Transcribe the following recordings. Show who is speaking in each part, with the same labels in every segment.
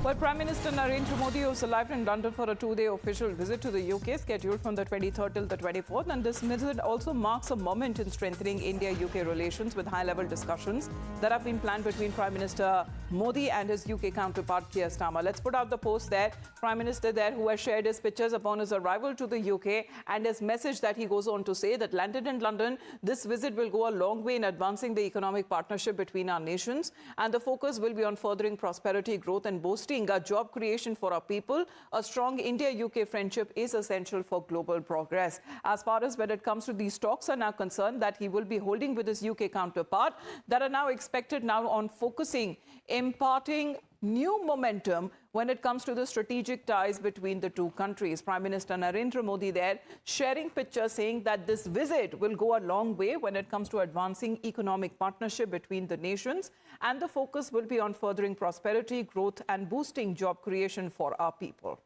Speaker 1: Well, Prime Minister Narendra Modi has arrived in London for a two-day official visit to the UK, scheduled from the 23rd till the 24th. And this visit also marks a moment in strengthening India-UK relations with high-level discussions that have been planned between Prime Minister Modi and his UK counterpart, Keir Starmer. Let's put out the post there. Prime Minister there, who has shared his pictures upon his arrival to the UK and his message that he goes on to say that landed in London, this visit will go a long way in advancing the economic partnership between our nations. And the focus will be on furthering prosperity, growth and boosting job creation for our people. A strong India-UK friendship is essential for global progress. As far as when it comes to these talks are now concerned that he will be holding with his UK counterpart, that are now expected now on focusing, imparting new momentum when it comes to the strategic ties between the two countries. Prime Minister Narendra Modi there sharing pictures saying that this visit will go a long way when it comes to advancing economic partnership between the nations, and the focus will be on furthering prosperity, growth and boosting job creation for our people.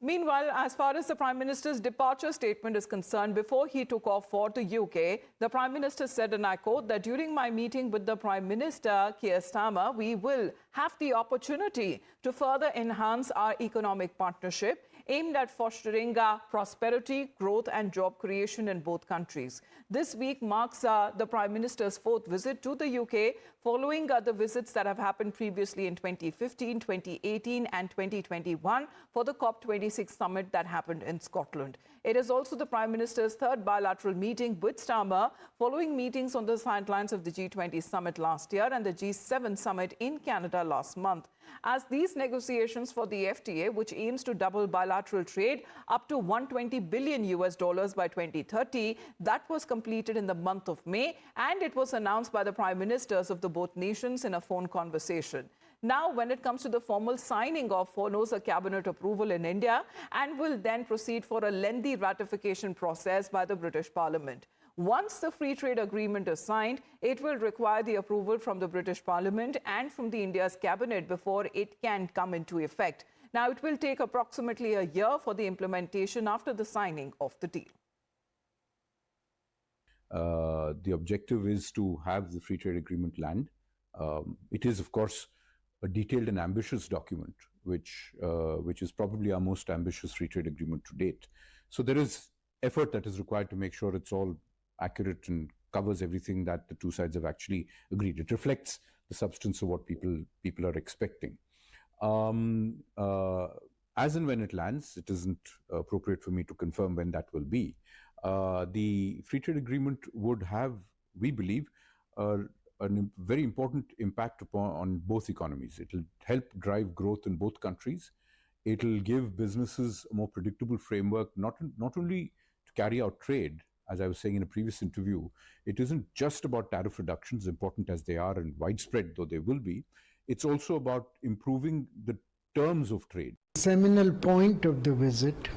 Speaker 1: Meanwhile, as far as the Prime Minister's departure statement is concerned, before he took off for the UK, the Prime Minister said, and I quote, that during my meeting with the Prime Minister, Keir Starmer, we will have the opportunity to further enhance our economic partnership aimed at fostering prosperity, growth and job creation in both countries. This week marks the Prime Minister's fourth visit to the UK, following the visits that have happened previously in 2015, 2018 and 2021 for the COP26 summit that happened in Scotland. It is also the Prime Minister's third bilateral meeting with Starmer, following meetings on the sidelines of the G20 summit last year and the G7 summit in Canada last month. As these negotiations for the FTA, which aims to double bilateral trade up to $120 billion by 2030, that was completed in the month of May, and it was announced by the Prime Ministers of the both nations in a phone conversation. Now, when it comes to the formal signing off, follows a cabinet approval in India and will then proceed for a lengthy ratification process by the British Parliament. Once the free trade agreement is signed, it will require the approval from the British Parliament and from the India's cabinet before it can come into effect. Now, it will take approximately a year for the implementation after the signing of the deal.
Speaker 2: The objective is to have the free trade agreement land. It is, of course, a detailed and ambitious document, which is probably our most ambitious free trade agreement to date. So there is effort that is required to make sure it's all accurate and covers everything that the two sides have actually agreed. It reflects the substance of what people are expecting. As and when it lands, it isn't appropriate for me to confirm when that will be. The free trade agreement would have, we believe, a very important impact on both economies. It will help drive growth in both countries. It will give businesses a more predictable framework, not only to carry out trade. As I was saying in a previous interview, it isn't just about tariff reductions, important as they are and widespread though they will be. It's also about improving the terms of trade.
Speaker 3: The seminal point of the visit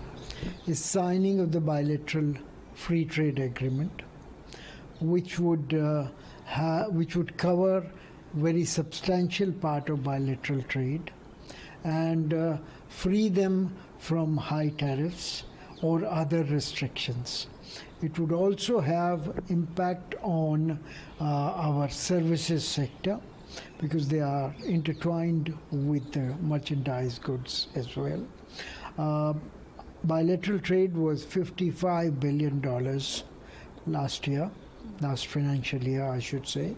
Speaker 3: is signing of the bilateral free trade agreement, which would cover very substantial part of bilateral trade and free them from high tariffs or other restrictions. It would also have impact on our services sector, because they are intertwined with the merchandise goods as well. Bilateral trade was $55 billion last financial year, I should say.